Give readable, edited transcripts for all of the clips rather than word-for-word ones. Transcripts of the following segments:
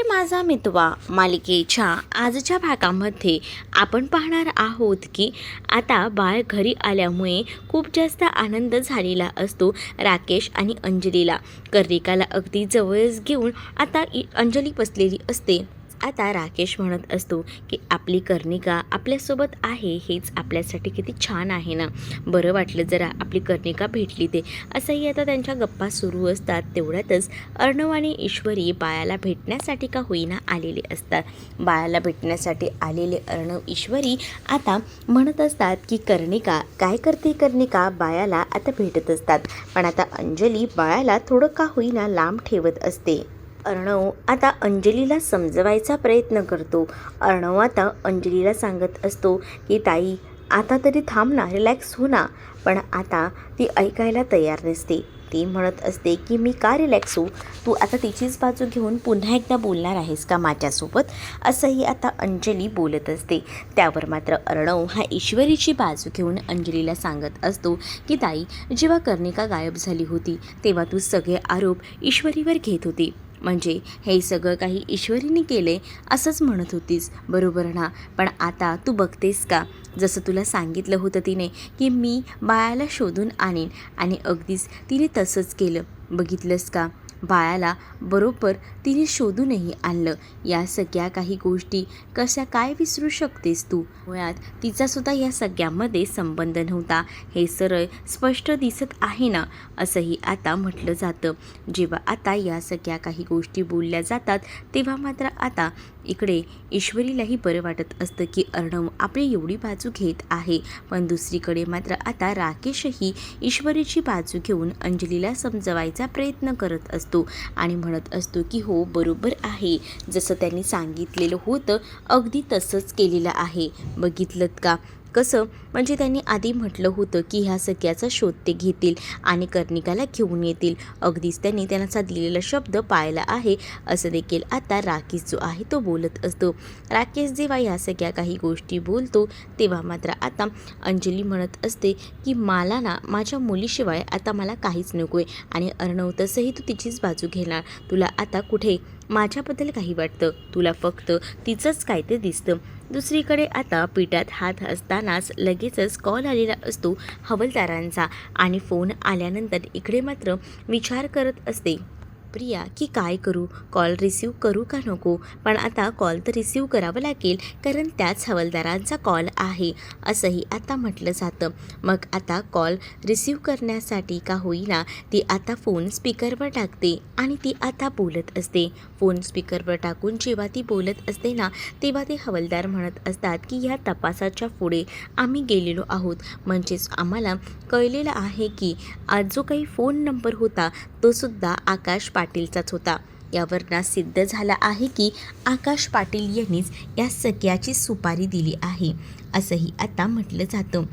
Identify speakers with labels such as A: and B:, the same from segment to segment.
A: माझा मितवा मालिकेच्या आजच्या भागामध्ये आपण पाहणार आहोत की आता बाळ घरी आल्यामुळे खूप जास्त आनंद झालेला असतो राकेश आणि अंजलीला. कर्णिकाला अगदी जवळच घेऊन आता अंजली बसलेली असते. आता राकेश म्हणत असतो की आपली कर्णिका आपल्यासोबत आहे हेच आपल्यासाठी किती छान आहे ना, बरं वाटलं जरा आपली कर्णिका भेटली ते, असंही आता त्यांच्या गप्पा सुरू असतात. तेवढ्यातच अर्णव आणि ईश्वरी बाळाला भेटण्यासाठी का होईना आलेले असतात. बाळाला भेटण्यासाठी आलेले अर्णव ईश्वरी आता म्हणत असतात की कर्णिका काय करते. कर्णिका बाळाला आता भेटत असतात, पण आता अंजली बाळाला थोडं का होईना लांब ठेवत असते. अर्णव आता अंजलीला समजवायचा प्रयत्न करतो. अर्णव आता अंजलीला सांगत असतो की ताई आता तरी थांब ना, रिलॅक्स हो ना, पण आता ती ऐकायला तयार नसते. ती म्हणत असते की मी का रिलॅक्स होऊ, तू आता तिचीच बाजू घेऊन पुन्हा एकदा बोलणार आहेस का माझ्यासोबत, असंही आता अंजली बोलत असते. त्यावर मात्र अर्णव हा ईश्वरीची बाजू घेऊन अंजलीला सांगत असतो की ताई जेव्हा कर्णिका गायब झाली होती तेव्हा तू सगळे आरोप ईश्वरीवर घेत होती, म्हणजे हे सगळं काही ईश्वरीने केले असंच म्हणत होतीस, बरोबर ना. पण आता तू बघतेस का, जसं तुला सांगितलं होतं तिने की मी बाळाला शोधून आणीन, आणि अगदीच तिने तसंच केलं. बघितलंस का, बाळाला बरोबर तिने शोधूनही आणलं. या सगळ्या काही गोष्टी कशा काय विसरू शकतेस तू. मुळात तिचासुद्धा या सगळ्यामध्ये संबंध नव्हता, हे सरळ स्पष्ट दिसत आहे ना, असंही आता म्हटलं जातं. जेव्हा आता या सगळ्या काही गोष्टी बोलल्या जातात तेव्हा मात्र आता इकडे ईश्वरीलाही बरं वाटत असतं की अर्णव आपली एवढी बाजू घेत आहे. पण दुसरीकडे मात्र आता राकेशही ईश्वरीची बाजू घेऊन अंजलीला समजवायचा प्रयत्न करत असतो आणि म्हणत असतो की हो बरोबर आहे, जसं त्यांनी सांगितलेलं होतं अगदी तसंच केलेलं आहे. बघितलं का कसं, म्हणजे त्यांनी आधी म्हटलं होतं की ह्या सगळ्याचा शोध ते घेतील आणि कर्णिकाला घेऊन येतील. अगदीच त्यांनी त्यांचा दिलेला शब्द पाळला आहे, असं देखील आता राकेश जो आहे तो बोलत असतो. राकेश जेव्हा ह्या सगळ्या काही गोष्टी बोलतो तेव्हा मात्र आता अंजली म्हणत असते की मला ना माझ्या मुलीशिवाय आता मला काहीच नको आहे, आणि अर्णव तसंही तू तिचीच बाजू घेणार. तुला आता कुठे माझ्याबद्दल काही वाटतं, तुला फक्त तिचंच काय ते दिसतं. दुसरीकडे आता पिठात हात असतानाच लगेचच कॉल आलेला असतो हवालदारांचा, आणि फोन आल्यानंतर इकडे मात्र विचार करत असते प्रिया की काय करू, कॉल रिसीव करू का नको. पण आता कॉल तर रिसीव करावं लागेल, कारण त्याच हवालदारांचा कॉल आहे असंही आता म्हटलं जातं. मग आता कॉल रिसीव करण्यासाठी का होईना ती आता फोन स्पीकरवर टाकते आणि ती आता बोलत असते. फोन स्पीकरवर टाकून जेव्हा ती बोलत असते ना, तेव्हा ते हवालदार म्हणत असतात की ह्या तपासाच्या पुढे आम्ही गेलेलो आहोत, म्हणजेच आम्हाला कळलेलं आहे की आज जो काही फोन नंबर होता तो सुद्धा आकाश पाटीलचाच होता. यावरनं सिद्ध झाला आहे की आकाश पाटील यांनीच या सगळ्याची सुपारी दिली आहे, असंही आता म्हटलं जातं.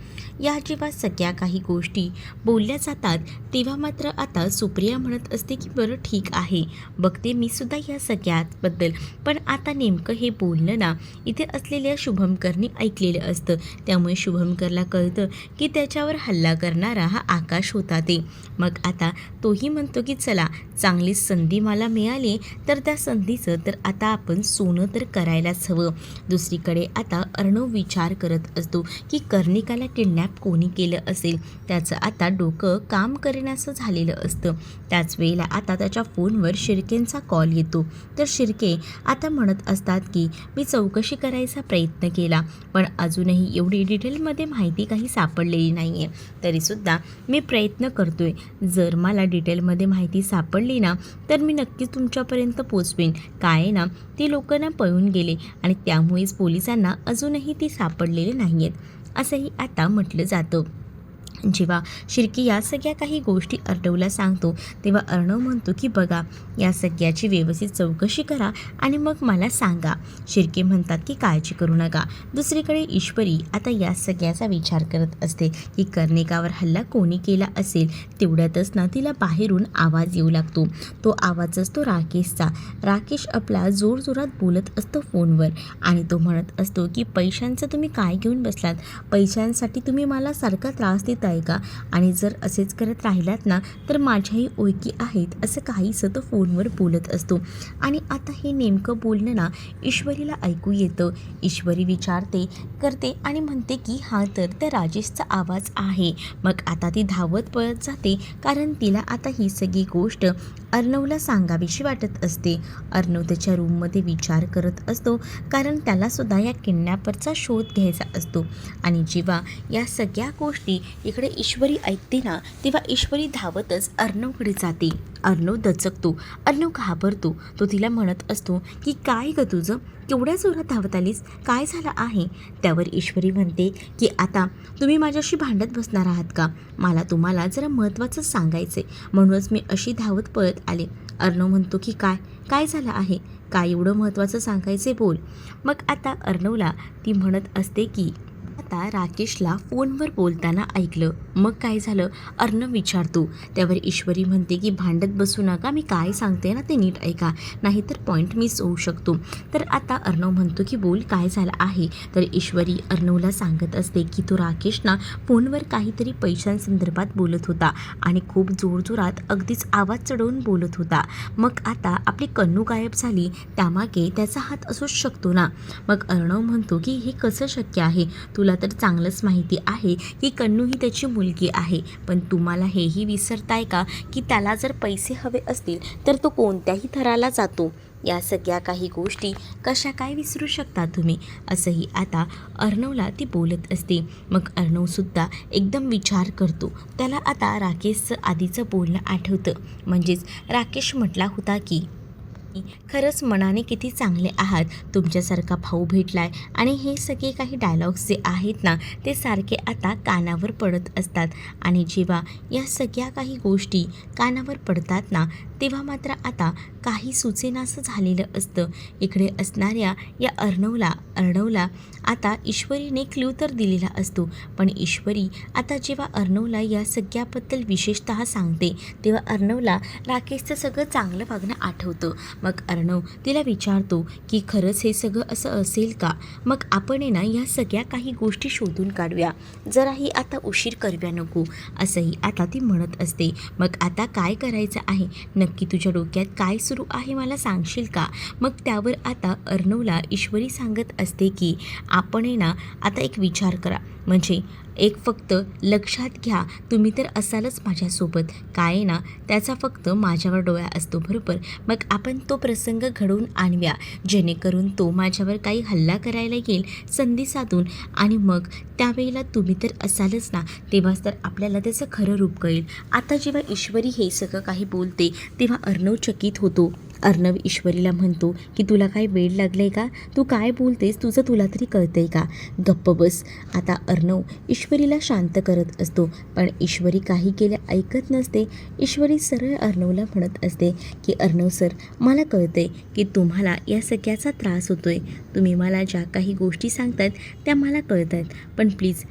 A: या जेव्हा सगळ्या काही गोष्टी बोलल्या जातात तेव्हा मात्र आता सुप्रिया म्हणत असते की बरं ठीक आहे, बघते मी सुद्धा या सगळ्याबद्दल. पण आता नेमकं हे बोलणं ना इथे असलेल्या शुभमकरने ऐकलेलं असतं, त्यामुळे शुभमकरला कळतं की त्याच्यावर हल्ला करणारा हा आकाश होता ते. मग आता तोही म्हणतो की चला चांगली संधी मला मिळाली तर त्या संधीचं तर आता आपण सोनं तर करायलाच हवं. दुसरीकडे आता अर्णव विचार करत असतो की कर्णिकाला किडनॅप कोणी केलं असेल, त्याचं आता डोकं काम करेनासं झालेलं असतं. त्याच वेळेला आता त्याच्या फोनवर शिर्केंचा कॉल येतो. तर शिर्के आता म्हणत असतात की मी चौकशी करायचा प्रयत्न केला, पण अजूनही एवढी डिटेलमध्ये माहिती काही सापडलेली नाही आहे. तरीसुद्धा मी प्रयत्न करतोय, जर मला डिटेलमध्ये माहिती सापडली ना तर मी नक्कीच तुमच्यापर्यंत पोचवेन. काय आहे ना, ती लोकांना पळून गेले आणि त्यामुळेच पोलिसांना अजूनही ती सापडलेले नाही आहेत, असंही आता म्हटलं जातं. जेव्हा शिर्के या सगळ्या काही गोष्टी अर्णवला सांगतो तेव्हा अर्णव म्हणतो की बघा या सगळ्याची व्यवस्थित चौकशी करा आणि मग मला सांगा. शिर्के म्हणतात की काळजी करू नका. दुसरीकडे ईश्वरी आता या सगळ्याचा विचार करत असते की कर्णिकावर हल्ला कोणी केला असेल. तेवढ्यातच ना तिला बाहेरून आवाज येऊ लागतो. तो आवाज असतो राकेशचा. राकेश आपला जोरजोरात बोलत असतो फोनवर आणि तो म्हणत असतो की पैशांचं तुम्ही काय घेऊन बसलात, पैशांसाठी तुम्ही मला सारखा त्रास देताय आहे का? आणि जर असेच करत राहिलात ना तर माझ्याही ओळखी आहेत, असं काहीसं तो फोनवर बोलत असतो. आणि आता हे नेमकं बोलणं ना ईश्वरीला ऐकू येतं. ईश्वरी विचारते करते आणि म्हणते की हा तर त्या राजेशचा आवाज आहे. मग आता ती धावत पळत जाते, कारण तिला आता ही सगळी गोष्ट अर्णवला सांगावीशी वाटत असते. अर्णव त्याच्या रूममध्ये विचार करत असतो, कारण त्यालासुद्धा या किडनॅपरचा शोध घ्यायचा असतो. आणि जेव्हा या सगळ्या गोष्टी इकडे ईश्वरी ऐकते ना, तेव्हा ईश्वरी धावतच अर्णवकडे जाते. अर्णव दचकतो, अर्णव घाबरतो. तो तिला म्हणत असतो की काय गं तुझं, केवढ्या जोरात धावत आलीस, काय झालं आहे? त्यावर ईश्वरी म्हणते की आता तुम्ही माझ्याशी भांडत बसणार आहात का? मला तुम्हाला जरा महत्त्वाचं सांगायचं आहे, म्हणूनच मी अशी धावत पळत आले. अर्णव म्हणतो की काय काय झालं आहे, काय एवढं महत्त्वाचं सांगायचे बोल. मग आता अर्णवला ती म्हणत असते की आता राकेशला फोनवर बोलताना ऐकलं. मग काय झालं, अर्णव विचारतो. त्यावर ईश्वरी म्हणते की भांडत बसू नका, मी काय सांगते ना ते नीट ऐका, नाहीतर पॉईंट मिस होऊ शकतो. तर आता अर्णव म्हणतो की बोल काय झालं आहे. तर ईश्वरी अर्णवला सांगत असते की तो राकेश ना फोनवर काहीतरी पैशांसंदर्भात बोलत होता आणि खूप जोरजोरात अगदीच आवाज चढवून बोलत होता. मग आता आपली कन्नू गायब झाली, त्यामागे त्याचा हात असूच शकतो ना. मग अर्णव म्हणतो की हे कसं शक्य आहे, तुला तर चांगलंच माहिती आहे की कन्नू ही त्याची मुलगी आहे, पण तुम्हाला हेही विसरताय का की त्याला जर पैसे हवे असतील तर तो कोणत्याही थराला जातो. या सगळ्या काही गोष्टी कशा काय विसरू शकता तुम्ही, असंही आता अर्णवला ती बोलत असते. मग अर्णवसुद्धा एकदम विचार करतो. त्याला आता राकेशचं आधीचं बोलणं आठवतं. म्हणजेच राकेश म्हटला होता की खरंच मनाने किती चांगले आहात, तुमच्यासारखा भाऊ भेटलाय. आणि हे सगळे काही डायलॉग्स जे आहेत ना ते सारखे आता कानावर पडत असतात. आणि जेव्हा या सगळ्या काही गोष्टी कानावर पडतात ना तेव्हा मात्र आता काही सुचेनासं झालेलं असतं. इकडे असणाऱ्या या अर्णवला आता ईश्वरीने क्ल्यू तर दिलेला असतो, पण ईश्वरी आता जेव्हा अर्णवला या सगळ्याबद्दल विशेषतः सांगते तेव्हा अर्णवला राकेशचं सगळं चांगलं वागणं आठवतं. मग अर्णव तिला विचारतो की खरंच हे सगळं असं असेल का? मग आपण ना या सगळ्या काही गोष्टी शोधून काढूया, जराही आता उशीर करूया नको, असंही आता ती म्हणत असते. मग आता काय करायचं आहे नक्की, तुझ्या डोक्यात काय सुरू आहे मला सांगशील का? मग त्यावर आता अर्णवला ईश्वरी सांगत असते की आपण ना आता एक विचार करा, म्हणजे एक फक्त लक्षात घ्या, तुम्ही तर असालच माझ्यासोबत, काय ना त्याचा फक्त माझ्यावर डोळा असतो बरोबर. मग आपण तो प्रसंग घडवून आणूया, जेणेकरून तो माझ्यावर काही हल्ला करायला येईल संधी साधून, आणि मग त्यावेळेला तुम्ही तर असालच ना, तेव्हाच तर आपल्याला त्याचं खरं रूप कळेल. आता जेव्हा ईश्वरी हे सगळं काही बोलते तेव्हा अर्णव चकित होतो. अर्णव ईश्वरीला म्हणतो की तुला काय वेळ लागलं आहे का, तू काय बोलतेस, तुला तरी कळतंय का, गप्प बस. आता अर्णव ईश्वरीला शांत करत असतो, पण ईश्वरी काही केले ऐकत नसते. ईश्वरी सरळ अर्णवला म्हणत असते की अर्णव सर, मला कळतंय की तुम्हाला या सगळ्याचा त्रास होतोय, तुम्ही मला ज्या काही गोष्टी सांगतायत त्या मला कळत आहेत, पण प्लीज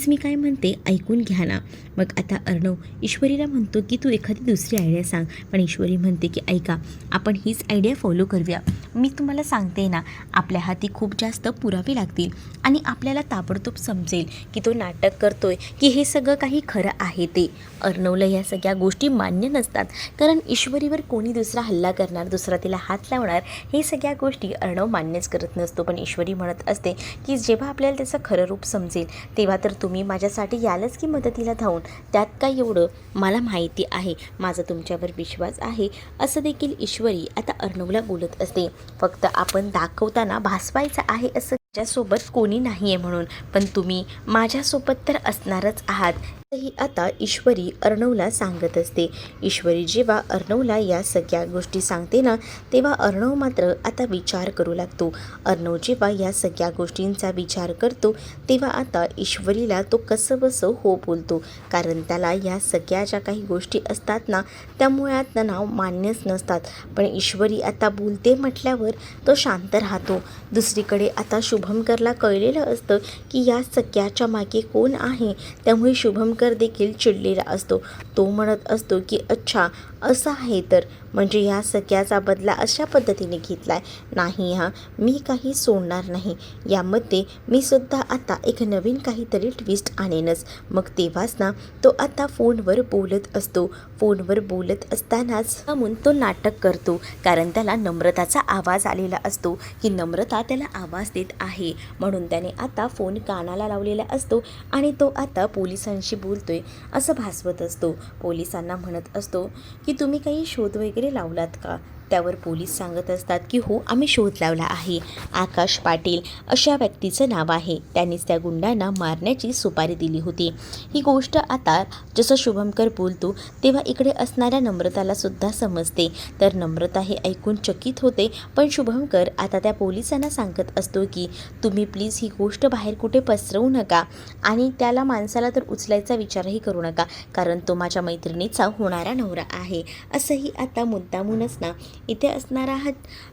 A: मी काय म्हणते ऐकून घ्या ना. मग आता अर्णव ईश्वरीला म्हणतो की तू एखादी दुसरी आयडिया सांग, पण ईश्वरी म्हणते की ऐका, आपण हीच आयडिया फॉलो करूया. मी तुम्हाला सांगते ना, आपल्या हाती खूप जास्त पुरावे लागतील आणि आपल्याला ताबडतोब समजेल की तो नाटक करतोय की हे सगळं काही खरं आहे ते. अर्णवला या सगळ्या गोष्टी मान्य नसतात, कारण ईश्वरीवर कोणी दुसरा हल्ला करणार, दुसरा तिला हात लावणार, हे सगळ्या गोष्टी अर्णव मान्यच करत नसतो. पण ईश्वरी म्हणत असते की जेव्हा आपल्याला त्याचं खरं रूप समजेल तेव्हा तर तुम्ही माझ्यासाठी यालच की मदतीला धावून, त्यात काय एवढं, मला माहिती आहे, माझा तुमच्यावर विश्वास आहे, असं देखील ईश्वरी आता अर्णवला बोलत असते. फक्त आपण दाखवताना भासवायचं आहे असं माझ्यासोबत कोणी नाही आहे म्हणून, पण तुम्ही माझ्यासोबत तर असणारच आहात, ही आता ईश्वरी अर्णवला सांगत असते. ईश्वरी जेव्हा अर्णवला या सगळ्या गोष्टी सांगते ना तेव्हा अर्णव मात्र आता विचार करू लागतो. अर्णव जेव्हा या सगळ्या गोष्टींचा विचार करतो तेव्हा आता ईश्वरीला तो कसं बसं हो बोलतो, कारण त्याला या सगळ्या ज्या काही गोष्टी असतात ना त्या मुळात नाव मान्यच नसतात. पण ईश्वरी आता बोलते म्हटल्यावर तो शांत राहतो. दुसरीकडे आता शुभंकरला कळलेलं असतं की या सगळ्याच्या मागे कोण आहे, त्यामुळे शुभंकर देखील चिडलेला असतो. तो म्हणत असतो की अच्छा, असं आहे तर म्हणजे ह्या सगळ्याचा बदला अशा पद्धतीने घेतलाय. नाही हां, मी काही सोडणार नाही. यामध्ये मी सुद्धा आता एक नवीन काहीतरी ट्विस्ट आणेनच. मग तेव्हाच ना तो आता फोनवर बोलत असतो. फोनवर बोलत असतानाच थांबून तो नाटक करतो, कारण त्याला नम्रताचा आवाज आलेला असतो की नम्रता त्याला आवाज देत आहे. म्हणून त्याने आता फोन कानाला लावलेला असतो आणि तो आता पोलिसांशी बोलतोय असं भासवत असतो. पोलिसांना म्हणत असतो की तुम्ही काही शोध वगैरे लावलात का? त्यावर पोलीस सांगत असतात की हो, आम्ही शोध लावला आहे. आकाश पाटील अशा व्यक्तीचं नाव आहे. त्यांनीच त्या गुंडांना मारण्याची सुपारी दिली होती. ही गोष्ट आता जसं शुभंकर बोलतो तेव्हा इकडे असणाऱ्या नम्रताला सुद्धा समजते. तर नम्रता हे ऐकून चकित होते. पण शुभंकर आता त्या पोलिसांना सांगत असतो की तुम्ही प्लीज ही गोष्ट बाहेर कुठे पसरवू नका आणि त्याला माणसाला तर उचलायचा विचारही करू नका, कारण तो माझ्या मैत्रिणीचा होणारा नवरा आहे. असंही आता मुद्दामूनच ना इथे असणारा हा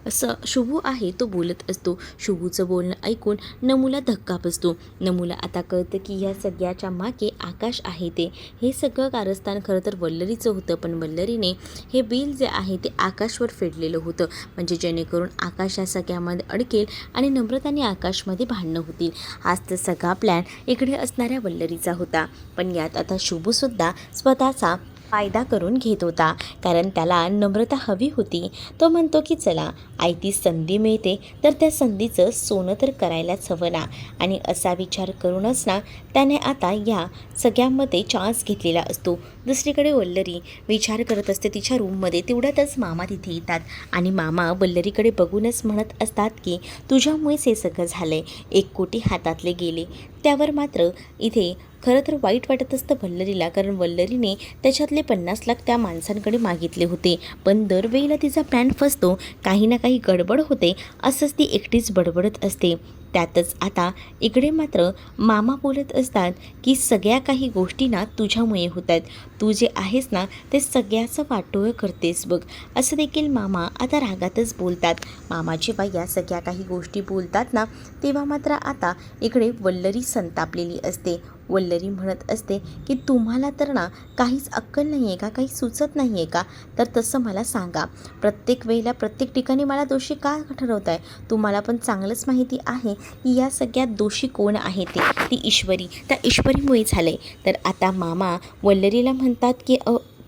A: असं शुभू आहे तो बोलत असतो. शुभूचं बोलणं ऐकून नमूला धक्का बसतो. नमूला आता कळतं की या सगळ्याच्या मागे आकाश आहे. हे सगळं कारस्थान खरं तर वल्लरीचं होतं, पण वल्लरीने हे बिल जे आहे ते आकाशवर फेडलेलं होतं, म्हणजे जेणेकरून आकाश या सगळ्यामध्ये अडकेल आणि नम्रता आणि आकाशमध्ये भांडणं होतील. हाच तर सगळा प्लॅन इकडे असणाऱ्या वल्लरीचा होता. पण यात आता शुभूसुद्धा स्वतःचा फायदा करून घेत होता, कारण त्याला नम्रता हवी होती. तो म्हणतो की चला, आयती संधी मिळते तर त्या संधीचं सोनं तर करायलाच हवं ना. आणि असा विचार करूनच ना त्याने आता या सगळ्यामध्ये चान्स घेतलेला असतो. दुसरीकडे वल्लरी विचार करत असते तिच्या रूममध्ये. तेवढ्यातच मामा तिथे येतात आणि मामा वल्लरीकडे बघूनच म्हणत असतात की तुझ्यामुळेच हे सगळं झालं आहे. 1 कोटी हातातले गेले. त्यावर मात्र इथे खरं तर वाईट वाटत असतं वल्लरीला, कारण वल्लरीने त्याच्यातले 50 लाख त्या माणसांकडे मागितले होते. पण दरवेळेला तिचा प्लॅन फसतो, काही ना काही गडबड होते, असंच ती एकटीच बडबडत असते. त्यातच आता इकडे मात्र मामा बोलत असतात की सगळ्या काही गोष्टी ना तुझ्यामुळे होत आहेत. तू जे आहेस ना ते सगळ्याचं वाटोळं करतेस बघ, असं देखील मामा आता रागातच बोलतात. मामा जेव्हा या सगळ्या काही गोष्टी बोलतात ना तेव्हा मात्र आता इकडे वल्लरी संतापलेली असते. वल्लरी म्हणत असते की तुम्हाला तर ना काहीच अक्कल नाही आहे का, काही सुचत नाही आहे का? तर तसं मला सांगा, प्रत्येक वेळेला प्रत्येक ठिकाणी मला दोषी का ठरवत आहे? तुम्हाला पण चांगलंच माहिती आहे की या सगळ्यात दोषी कोण आहे ती ईश्वरी. त्या ईश्वरीमुळे झाले. तर आता मामा वल्लरीला म्हणतात की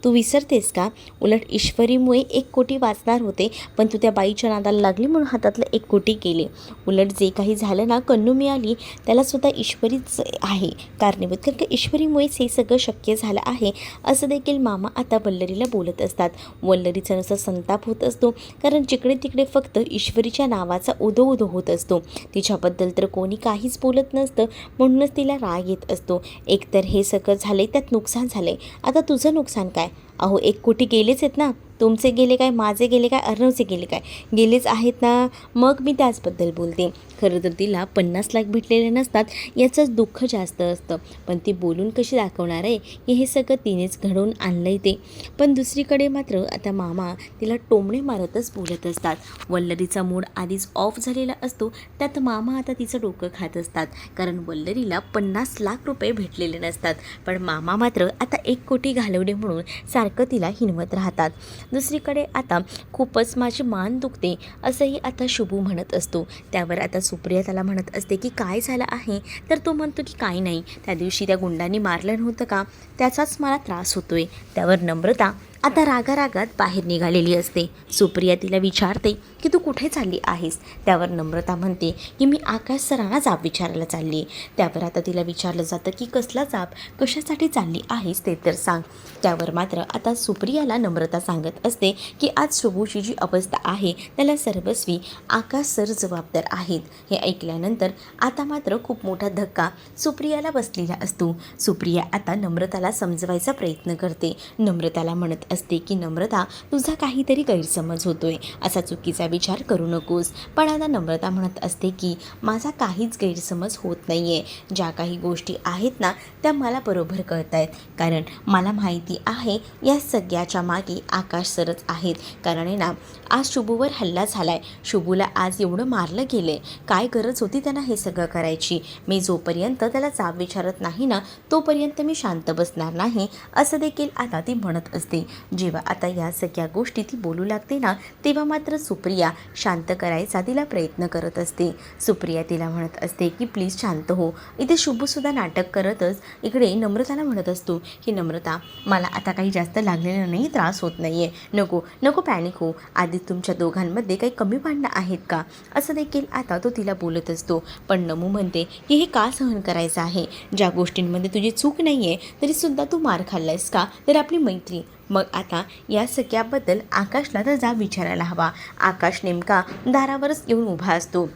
A: तू विसरतेस का? उलट ईश्वरीमुळे 1 कोटी वाचणार होते, पण तू त्या बाईच्या नादाला लागली म्हणून हातातलं 1 कोटी गेले. उलट जे काही झालं ना, कन्नू मिळाली त्यालासुद्धा ईश्वरीच आहे कारणीभूत, कारण की ईश्वरीमुळेच हे सगळं शक्य झालं आहे, असं देखील मामा आता वल्लरीला बोलत असतात. वल्लरीचा नुसता संताप होत असतो, कारण जिकडे तिकडे फक्त ईश्वरीच्या नावाचा उदो होत असतो. तिच्याबद्दल तर कोणी काहीच बोलत नसतं, म्हणूनच तिला राग येत असतो. एकतर हे सगळं झाले, त्यात नुकसान झाले, आता तुझं नुकसान काय? अहो 1 कोटी गेलेच आहेत ना. तुमचे गेले काय, माझे गेले काय, अर्णवचे गेले काय? गेलेच आहेत ना. मग मी त्याचबद्दल बोलते. खरं तर तिला 50 लाख भेटलेले नसतात याचंच दुःख जास्त असतं, पण ती बोलून कशी दाखवणार आहे की हे सगळं तिनेच घडवून आणलं आहे ते. पण दुसरीकडे मात्र आता मामा तिला टोमणे मारतच बोलत असतात. वल्लरीचा मूड आधीच ऑफ झालेला असतो, त्यात मामा आता तिचं डोकं खात असतात, कारण वल्लरीला 50 लाख रुपये भेटलेले नसतात, पण मामा मात्र आता 1 कोटी घालवले म्हणून सारखं तिला हिणवत राहतात. दुसरीकडे आता खूपच माझी मान दुखते असंही आता शुभू म्हणत असतो. त्यावर आता सुप्रिया त्याला म्हणत असते की काय झालं आहे? तर तो म्हणतो की काही नाही, त्या दिवशी त्या गुंडांनी मारलं नव्हतं का, त्याचाच मला त्रास होतोय. त्यावर नम्रता आता रागारागात बाहेर निघालेली असते. सुप्रिया तिला विचारते की तू कुठे चालली आहेस? त्यावर नम्रता म्हणते की मी आकाश सरांना जाब विचारायला चालली आहे. त्यावर आता तिला विचारलं जातं की कसला जाब, कशासाठी चालली आहेस ते तर सांग. त्यावर मात्र आता सुप्रियाला नम्रता सांगत असते की आज शुभूची जी अवस्था आहे त्याला सर्वस्वी आकाश सर जबाबदार आहेत. हे ऐकल्यानंतर आता मात्र खूप मोठा धक्का सुप्रियाला बसलेला असतो. सुप्रिया आता नम्रताला समजवायचा प्रयत्न करते. नम्रताला म्हणत असते की नम्रता, तुझा काहीतरी गैरसमज होतोय, असा चुकीचा विचार करू नकोस. पण आता नम्रता म्हणत असते की माझा काहीच गैरसमज होत नाही आहे. ज्या काही गोष्टी आहेत ना त्या मला बरोबर कळत आहेत, कारण मला माहिती आहे या सगळ्याच्या मागे आकाश सरच आहेत. कारण आहे ना आज शुभूवर हल्ला झाला आहे, शुभूला आज एवढं मारलं गेलं आहे, काय गरज होती त्यांना हे सगळं करायची? मी जोपर्यंत त्याला जाब विचारत नाही ना तोपर्यंत मी शांत बसणार नाही, असं देखील आता ती म्हणत असते. जेव्हा आता या सगळ्या गोष्टी ती बोलू लागते ना, तेव्हा मात्र सुप्रिया शांत करायचा तिला प्रयत्न करत असते. सुप्रिया तिला म्हणत असते की प्लीज शांत हो. इथे शुभसुद्धा नाटक करतच इकडे नम्रताला म्हणत असतो की नम्रता, मला आता काही जास्त लागलेलं नाही, त्रास होत नाही आहे, नको नको पॅनिक हो. आधी तुमच्या दोघांमध्ये काही कमी भांडणं आहेत का, असं देखील आता तो तिला बोलत असतो. पण नमू म्हणते की हे का सहन करायचं आहे, ज्या गोष्टींमध्ये तुझी चूक नाही आहे तरीसुद्धा तू मार खाल्लायस का, तर आपली मैत्री. मग आता या सगळ्याबद्दल आकाशला तर जा विचारायला हवा. आकाश नेमका दारावरच येऊन उभा असतो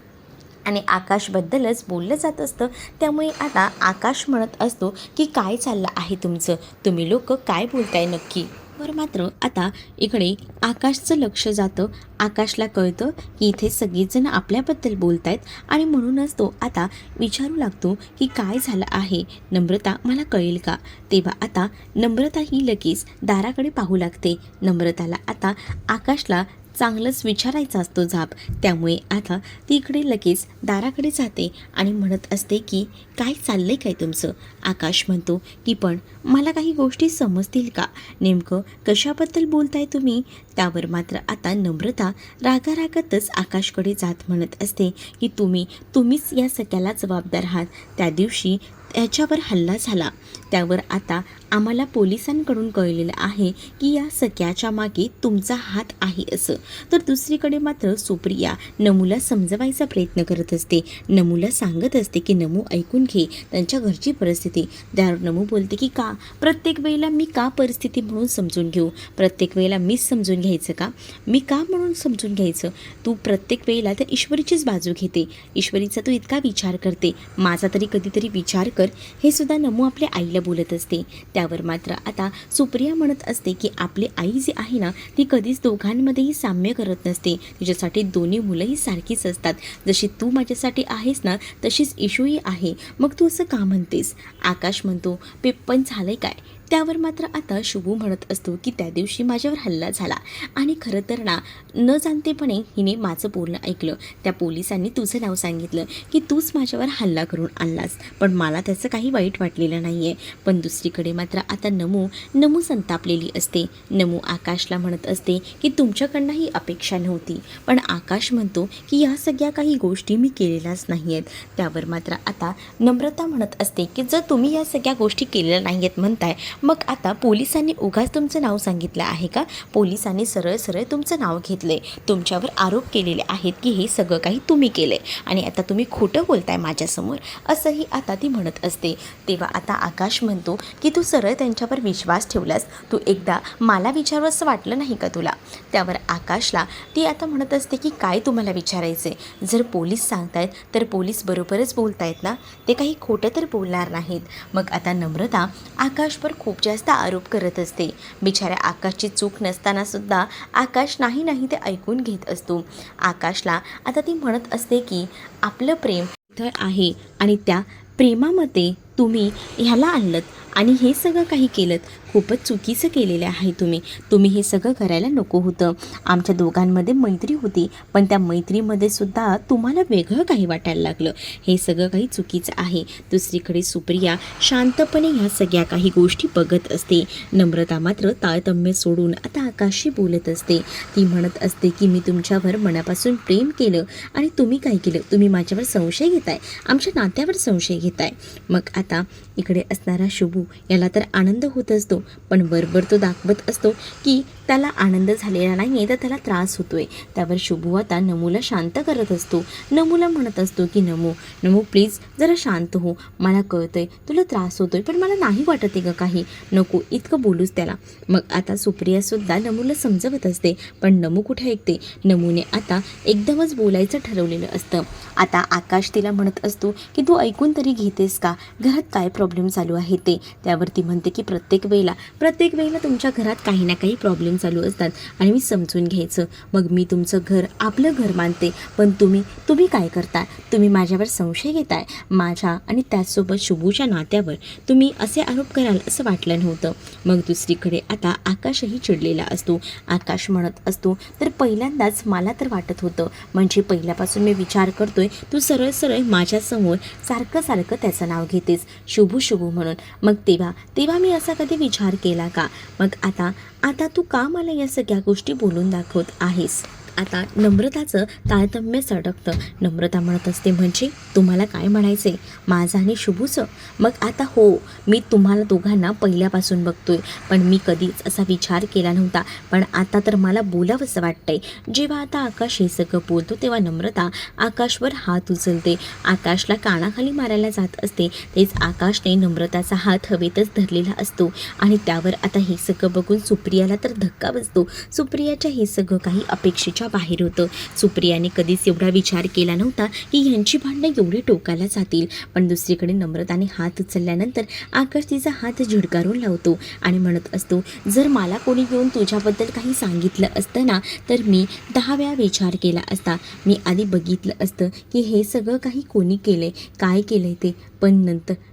A: आणि आकाशबद्दलच बोललं जात असतं. त्यामुळे आता आकाश म्हणत असतो की काय चाललं आहे तुमचं, तुम्ही लोक काय बोलताय नक्की. वर मात्र आता इकडे आकाशचं लक्ष जातं. आकाशला कळतं की इथे सगळेजण आपल्याबद्दल बोलत आहेत आणि म्हणूनच तो आता विचारू लागतो की काय झालं आहे नम्रता, मला कळेल का. तेव्हा आता नम्रता ही लगेच दाराकडे पाहू लागते. नम्रताला आता आकाशला चांगलंच विचारायचा असतो जाब. त्यामुळे आता ती इकडे लगेच दाराकडे जाते आणि म्हणत असते की काय चाललंय काय तुमचं. आकाश म्हणतो की पण मला काही गोष्टी समजतील का, नेमकं कशाबद्दल बोलताय तुम्ही. त्यावर मात्र आता नम्रता रागारागातच आकाशकडे जात म्हणत असते की तुम्हीच या सगळ्याला जबाबदार आहात. त्या दिवशी त्याच्यावर हल्ला झाला, त्यावर आता आम्हाला पोलिसांकडून कळलेलं आहे की या सगळ्याच्या मागे तुमचा हात आहे असं. तर दुसरीकडे मात्र सुप्रिया नमूला समजवायचा प्रयत्न करत असते. नमूला सांगत असते की नमू ऐकून घे त्यांच्या घरची परिस्थिती. त्यावर नमू बोलते की का प्रत्येक वेळेला मी का परिस्थिती म्हणून समजून घेऊ, प्रत्येक वेळेला मीच समजून घ्यायचं का, मी का म्हणून समजून घ्यायचं. तू प्रत्येक वेळेला त्या ईश्वरीचीच बाजू घेते, ईश्वरीचा तू इतका विचार करते, माझा तरी कधीतरी विचार कर. हे सुद्धा नमू आपल्या आईला बोलत असते. त्यावर मात्र आता सुप्रिया म्हणत असते की आपली आई जी आहे ना, ती कधीच दोघांमध्येही साम्य करत नसते. तिच्यासाठी दोन्ही मुलंही सारखीच असतात. जशी तू माझ्यासाठी आहेस ना, तशीच इशूही आहे. मग तू असं का म्हणतेस. आकाश म्हणतो पण झालंय काय. त्यावर मात्र आता शुभू म्हणत असतो की त्या दिवशी माझ्यावर हल्ला झाला आणि खरं तर ना, न जाणतेपणे हिने माझं बोलणं ऐकलं. त्या पोलिसांनी तुझं नाव सांगितलं की तूच माझ्यावर हल्ला करून आणलास, पण मला त्याचं काही वाईट वाटलेलं नाही आहे. पण दुसरीकडे मात्र आता नमू संतापलेली असते. नमू आकाशला म्हणत असते की तुमच्याकडनं ही अपेक्षा नव्हती. पण आकाश म्हणतो की या सगळ्या काही गोष्टी मी केलेल्याच नाही आहेत. त्यावर मात्र आता नम्रता म्हणत असते की जर तुम्ही या सगळ्या गोष्टी केलेल्या नाही आहेत म्हणताय, मग आता पोलिसांनी उगाच तुमचं नाव सांगितलं आहे का. पोलिसांनी सरळ सरळ तुमचं नाव घेतलंय, तुमच्यावर आरोप केलेले आहेत की हे सगळं काही तुम्ही केलंय आणि आता तुम्ही खोटं बोलताय माझ्यासमोर, असंही आता ती म्हणत असते. तेव्हा आता आकाश म्हणतो की तू सरळ त्यांच्यावर विश्वास ठेवलास, तू एकदा मला विचारू असं वाटलं नाही का तुला. त्यावर आकाशला ती आता म्हणत असते की काय तुम्हाला विचारायचे, जर पोलीस सांगतायत तर पोलीस बरोबरच बोलतायत ना, ते काही खोटं तर बोलणार नाहीत. मग आता नम्रता आकाशवर खूप जास्त आरोप करत असते. बिचाऱ्या आकाशची चूक नसताना सुद्धा आकाश नाही ते ऐकून घेत असतो. आकाशला आता ती म्हणत असते की आपलं प्रेम इथं आहे आणि त्या प्रेमामध्ये तुम्ही ह्याला आणलंत आणि हे सगळं काही केलं, खूपच चुकीचं केलेलं आहे तुम्ही हे सगळं करायला नको होतं. आमच्या दोघांमध्ये मैत्री होती, पण त्या मैत्रीमध्ये सुद्धा तुम्हाला वेगळं काही वाटायला लागलं, हे सगळं काही चुकीचं आहे. दुसरीकडे सुप्रिया शांतपणे ह्या सगळ्या काही गोष्टी बघत असते. नम्रता मात्र ताळतम्य सोडून आता आकाशशी बोलत असते. ती म्हणत असते की मी तुमच्यावर मनापासून प्रेम केलं आणि तुम्ही काय केलं, तुम्ही माझ्यावर संशय घेताय, आमच्या नात्यावर संशय घेताय. मग आता इकडे असणारा शुभू याला तर आनंद होत असतो, पण वरवर तो दाखवत असतो की त्याला आनंद झालेला नाही आहे, तर त्याला त्रास होतोय. त्यावर शुभू आता नमूला शांत करत असतो. नमूला म्हणत असतो की नमू प्लीज जरा शांत हो, मला कळतंय तुला त्रास होतोय, पण मला नाही वाटत आहे गं काही, नको इतकं बोलूच त्याला. मग आता सुप्रियासुद्धा नमूला समजवत असते, पण नमू कुठे ऐकते. नमूने आता एकदमच बोलायचं ठरवलेलं असतं. आता आकाश तिला म्हणत असतो की तू ऐकून तरी घेतेस का, घरात काय प्रॉब्लेम चालू आहे ते. त्यावरती म्हणते की प्रत्येक वेळेला तुमच्या घरात काही ना काही प्रॉब्लेम चालू असतात आणि मी समजून घ्यायचं. मग मी तुमचं घर आपलं घर मानते, पण तुम्ही काय करता? तुम्ही माझ्यावर संशय घेताय. माझ्या आणि त्याचसोबत शुभूच्या नात्यावर तुम्ही असे आरोप कराल असं वाटलं नव्हतं. मग दुसरीकडे आता आकाशही चिडलेला असतो. आकाश म्हणत असतो, तर पहिल्यांदाच मला तर वाटत होतं, म्हणजे पहिल्यापासून मी विचार करतोय तू सरळ सरळ माझ्यासमोर सारखं सारखं त्याचं नाव घेतेस, शुभू शुभू म्हणून. मग तेव्हा मी असा कधी विचार केला का? मग आता तू का मला या सगळ्या गोष्टी बोलून दाखवत आहेस? आता नम्रताचं तारतम्य सटकतं. नम्रता म्हणत असते, म्हणजे तुम्हाला काय म्हणायचे माझं आणि शुभूचं? मग आता हो, मी तुम्हाला दोघांना पहिल्यापासून बघतोय, पण मी कधीच असा विचार केला नव्हता. पण आता तर मला बोलावंसं वाटतंय. जेव्हा आता आकाश हे सगळं बोलतो तेव्हा नम्रता आकाशवर हात उचलते, आकाशला कानाखाली मारायला जात असते. तेच आकाशने नम्रताचा हात हवेतच धरलेला असतो आणि त्यावर आता हे सगळं बघून सुप्रियाला तर धक्का बसतो. सुप्रियाच्या हे सगळं काही अपेक्षेच्या बाहेर होतं. सुप्रियाने कधीच एवढा विचार केला नव्हता की यांची भांडणं एवढी टोकाला जातील. पण दुसरीकडे नम्रताने हात उचलल्यानंतर आकाश तिचा हात झिडकारून लावतो आणि म्हणत असतो, जर मला कोणी येऊन तुझ्याबद्दल काही सांगितलं असतं ना, तर मी 10 वेळा विचार केला असता. मी आधी बघितलं असतं की हे सगळं काही कोणी केले, काय केलंय ते. पण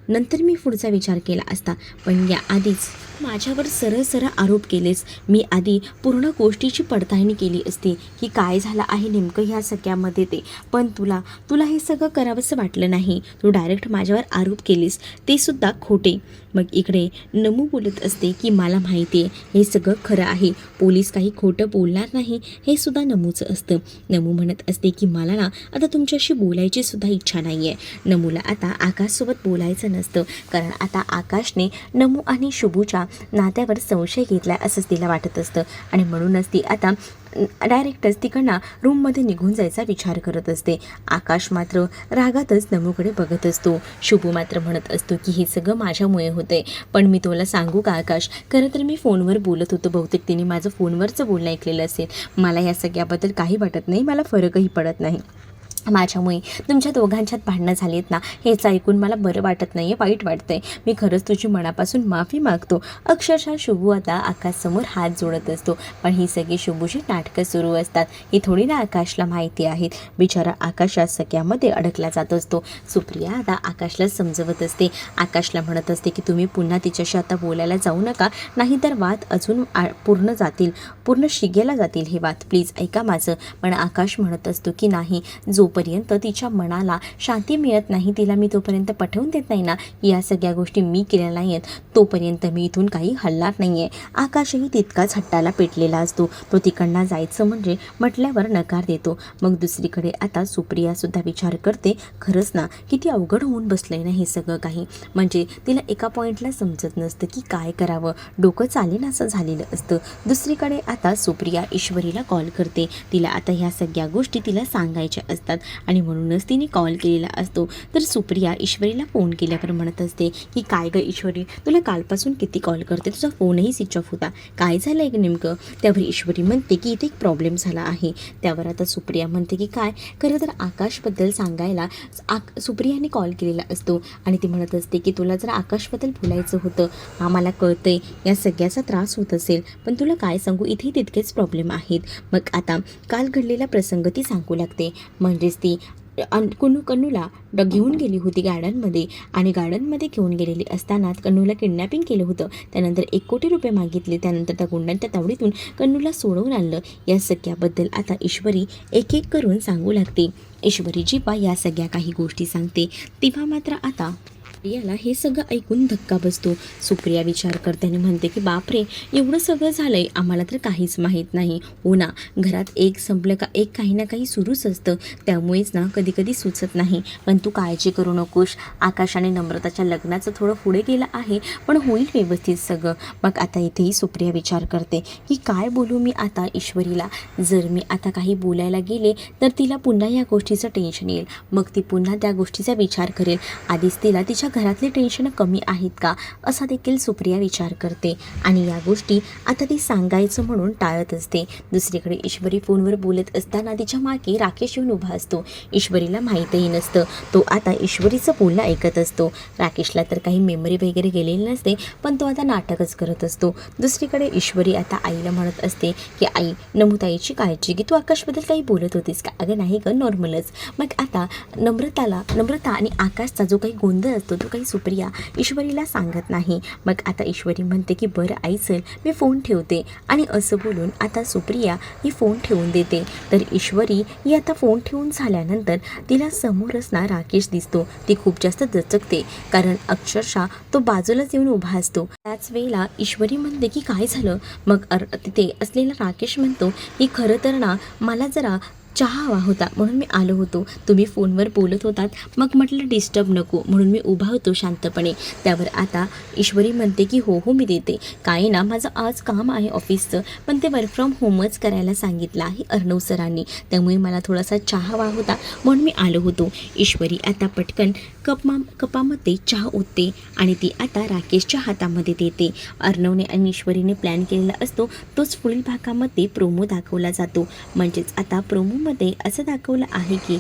A: नंतर मी पुढचा विचार केला असता. पण या आधीच माझ्यावर सरळ सरळ आरोप केलेस. मी आधी पूर्ण गोष्टीची पडताळणी केली असती की काय झालं आहे नेमकं ह्या सगळ्यामध्ये ते. पण तुला हे सगळं करावंसं वाटलं नाही. तू डायरेक्ट माझ्यावर आरोप केलीस, ते सुद्धा खोटे. मग इकडे नमू बोलत असते की मला माहिती आहे हे सगळं खरं आहे, पोलीस काही खोटं बोलणार नाही, हे सुद्धा नमूचं असतं. नमू म्हणत असते की मला ना आता तुमच्याशी बोलायची सुद्धा इच्छा नाही आहे. नमूला आता आकाशसोबत बोलायचं नसतं, कारण आता आकाशने नमू आणि शुभूच्या नात्यावर संशय घेतला असंच तिला वाटत असतं आणि म्हणूनच ती आता डायरेक्टच तिकडनं रूममध्ये निघून जायचा विचार करत असते. आकाश मात्र रागातच नमूकडे बघत असतो. शुभू मात्र म्हणत असतो की हे सगळं माझ्यामुळे होतंय. पण मी तुला सांगू का आकाश, खरं तर मी फोनवर बोलत होतो, बहुतेक तिने माझं फोनवरचं बोलणं ऐकलेलं असेल. मला या सगळ्याबद्दल काही वाटत नाही, मला फरकही पडत नाही. माझ्यामुळे तुमच्या दोघांच्यात भांडणं झाली आहेत ना, हेच ऐकून मला बरं वाटत नाही आहे, वाईट वाटतं आहे. मी खरंच तुझी मनापासून माफी मागतो. अक्षरशः शुभू आता आकाशसमोर हात जोडत असतो. पण ही सगळी शुभूची नाटकं सुरू असतात. ही थोडी ना आकाशला माहिती आहेत. बिचारा आकाश या सगळ्यामध्ये अडकला जात असतो. सुप्रिया आता आकाशला समजवत असते, आकाशला म्हणत असते की तुम्ही पुन्हा तिच्याशी आता बोलायला जाऊ नका, नाहीतर वाद अजून पूर्ण शिगेला जातील हे वाद, प्लीज ऐका माझं. पण आकाश म्हणत असतो की नाही, जोपर्यंत तिच्या मनाला शांती मिळत नाही, तिला मी तोपर्यंत पटवून देत नाही ना या सगळ्या गोष्टी मी केल्या नाही आहेत, तोपर्यंत मी इथून काही हलणार नाही आहे. आकाशही तितकाच हट्टाला पेटलेला असतो. तो तिकडनं जायचं म्हटल्यावर नकार देतो. मग दुसरीकडे आता सुप्रियासुद्धा विचार करते, खरंच ना किती अवघड होऊन बसलंय ना हे सगळं काही. म्हणजे तिला एका पॉईंटला समजत नसतं की काय करावं, डोकं चालेल असं झालेलं असतं. दुसरीकडे आता सुप्रिया ईश्वरीला कॉल करते. तिला आता ह्या सगळ्या गोष्टी तिला सांगायच्या असतात आणि म्हणूनच तिने कॉल केलेला असतो. तर सुप्रिया ईश्वरीला फोन केल्यावर म्हणत असते की काय गं ईश्वरी, तुला कालपासून किती कॉल करते, तुझा फोनही स्विच ऑफ होता, काय झालं आहे नेमकं? त्यावर ईश्वरी म्हणते की इथे एक प्रॉब्लेम झाला आहे. त्यावर आता सुप्रिया म्हणते की काय? खरं तर आकाशबद्दल सांगायला सुप्रियाने कॉल केलेला असतो आणि ती म्हणत असते की तुला जर आकाशबद्दल बोलायचं होतं, आम्हाला कळतंय या सगळ्याचा त्रास होत असेल, पण तुला काय सांगू, इथे तितकेच प्रॉब्लेम आहेत. मग आता काल घडलेला प्रसंग ती सांगू लागते. म्हणजेच ती कन्नूला घेऊन गेली होती गार्डनमध्ये आणि गार्डनमध्ये घेऊन गेलेली असताना कन्नूला किडनॅपिंग केलं होतं. त्यानंतर 1 कोटी रुपये मागितले. त्यानंतर त्या गुंडांच्या तावडीतून कन्नूला सोडवून आणलं. या सगळ्याबद्दल आता ईश्वरी एक एक करून सांगू लागते. ईश्वरी जेव्हा या सगळ्या काही गोष्टी सांगते तेव्हा मात्र आता सुप्रियाला हे सगळं ऐकून धक्का बसतो. सुप्रिया विचार करते आणि म्हणते की बापरे, एवढं सगळं झालंय, आम्हाला तर काहीच माहीत नाही. हो ना, घरात एक संपलं का एक काही ना काही सुरूच असतं, त्यामुळेच ना कधी कधी सुचत नाही. पण तू काळजी करू नकोस, आकाश आणि नम्रताच्या लग्नाचं थोडं पुढे गेलं आहे, पण होईल व्यवस्थित सगळं. मग आता इथेही सुप्रिया विचार करते की काय बोलू मी आता ईश्वरीला. जर मी आता काही बोलायला गेले तर तिला पुन्हा या गोष्टीचं टेन्शन येईल, मग ती पुन्हा त्या गोष्टीचा विचार करेल. आधीच तिला तिच्या घरातली टेन्शन कमी आहेत का असा देखील सुप्रिया विचार करते आणि या गोष्टी आता ती सांगायचं म्हणून टाळत असते. दुसरीकडे ईश्वरी फोनवर बोलत असताना तिच्या मागे राकेश येऊन उभा असतो. ईश्वरीला माहीतही नसतं, तो आता ईश्वरीचं बोलणं ऐकत असतो. राकेशला तर काही मेमरी वगैरे गेलेली नसते, पण तो आता नाटकच करत असतो. दुसरीकडे ईश्वरी आता आईला म्हणत असते की आई, नमुताईची काळजी घे, तू आकाशबद्दल काही बोलत होतीस का? अगं नाही गं, नॉर्मलच. मग आता नम्रता आणि आकाशचा जो काही गोंधळ असतो तो काही सुप्रिया ईश्वरीला सांगत नाही. मग आता ईश्वरी म्हणते की बरं आई चल, मी फोन ठेवते. आणि असं बोलून आता सुप्रिया ही फोन ठेवून देते. तर ईश्वरी ही आता फोन ठेवून झाल्यानंतर तिला समोरच ना राकेश दिसतो. ती खूप जास्त दचकते, कारण अक्षरशः तो बाजूलाच येऊन उभा असतो. त्याच वेळेला ईश्वरी म्हणते की काय झालं? मग तिथे असलेला राकेश म्हणतो की खरं तर ना मला जरा चहा हवा होता म्हणून मी आलो होतो. तुम्ही फोनवर बोलत होतात, मग म्हटलं डिस्टर्ब नको म्हणून मी उभा होतो शांतपणे. त्यावर आता ईश्वरी म्हणते की हो मी देते. काय ना माझं आज काम आहे ऑफिसचं, पण ते वर्क फ्रॉम होमच करायला सांगितलं आहे अर्णव सरांनी, त्यामुळे मला थोडासा चहा हवा होता म्हणून मी आलो होतो. ईश्वरी आता पटकन कपामध्ये चहा ओतते आणि ती आता राकेशच्या हातामध्ये देते. अर्णवने आणि ईश्वरीने प्लॅन केलेला असतो तोच पुढील भागामध्ये प्रोमो दाखवला जातो. म्हणजेच आता प्रोमोमध्ये असं दाखवलं आहे की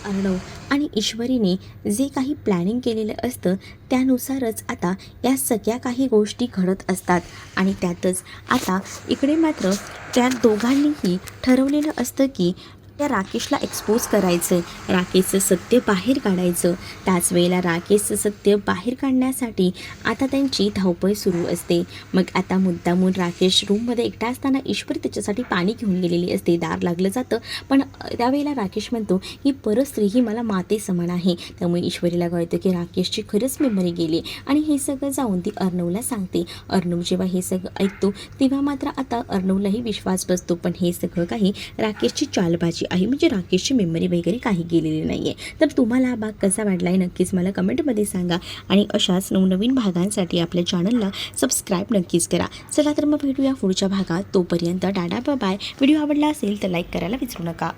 A: अर्णव आणि ईश्वरीने जे काही प्लॅनिंग केलेलं असतं त्यानुसारच आता या सगळ्या काही गोष्टी घडत असतात. आणि त्यातच आता इकडे मात्र त्या दोघांनीही ठरवलेलं असतं की त्या राकेशला एक्सपोज करायचं, राकेशचं सत्य बाहेर काढायचं. त्याच वेळेला राकेशचं सत्य बाहेर काढण्यासाठी आता त्यांची धावपळ सुरू असते. मग आता मुद्दामून राकेश रूममध्ये एकटा असताना ईश्वरी त्याच्यासाठी पाणी घेऊन गेलेली असते. दार लागलं जातं, पण त्यावेळेला राकेश म्हणतो की परस्त्री ही मला माते समान आहे. त्यामुळे ईश्वरीला कळतं की राकेशची खरंच मेमरी गेली आणि हे सगळं जाऊन ती अर्णवला सांगते. अर्णव जेव्हा हे सगळं ऐकतो तेव्हा मात्र आता अर्णवलाही विश्वास बसतो, पण हे सगळं काही राकेशची चालबाजी आहे, म्हणजे राकेशची मेमरी वगैरे काही गेलेली नाही आहे. तर तुम्हाला हा भाग कसा वाटला आहे नक्कीच मला कमेंटमध्ये सांगा आणि अशाच नवनवीन भागांसाठी आपल्या चॅनलला सबस्क्राईब नक्कीच करा. चला तर मग भेटूया पुढच्या भागात. तोपर्यंत टाटा बाय. व्हिडिओ आवडला असेल तर लाईक करायला विसरू नका.